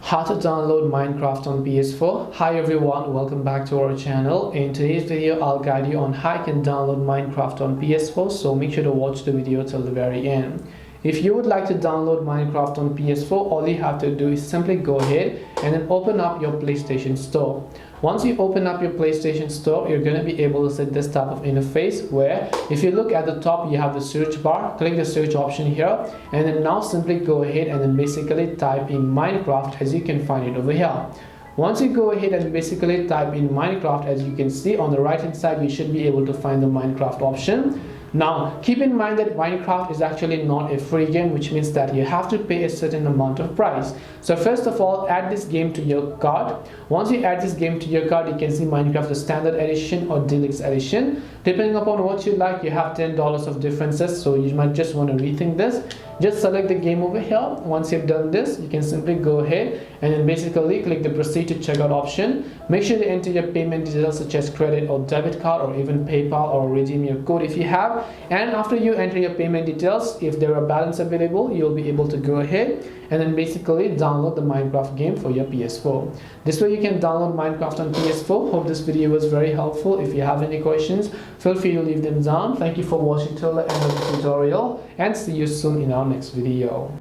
How to download Minecraft on PS4. Hi everyone, welcome back to our channel. In today's video, I'll guide you on how you can download Minecraft on PS4, so make sure to watch the video till the very end. If you would like to download Minecraft on PS4, all you have to do is simply go ahead and then open up your PlayStation Store. Once you open up your PlayStation Store, you're going to be able to see this type of interface where if you look at the top, you have the search bar. Click the search option here and then now simply go ahead and then basically type in Minecraft as you can find it over here. Once you go ahead and basically type in Minecraft, as you can see on the right hand side, you should be able to find the Minecraft option. Now, keep in mind that Minecraft is actually not a free game, which means that you have to pay a certain amount of price. So first of all, add this game to your cart. Once you add this game to your cart, you can see Minecraft the standard edition or deluxe edition. Depending upon what you like, you have $10 of differences, so you might just want to rethink this. Just select the game over here. Once you've done this, you can simply go ahead and then basically click the proceed to checkout option. Make sure to enter your payment details such as credit or debit card or even PayPal, or redeem your code if you have. And after you enter your payment details, if there are balance available, you'll be able to go ahead and then basically download the Minecraft game for your PS4. This way you can download Minecraft on PS4. Hope this video was very helpful. If you have any questions, feel free to leave them down. Thank you for watching till the end of the tutorial and see you soon in our next video.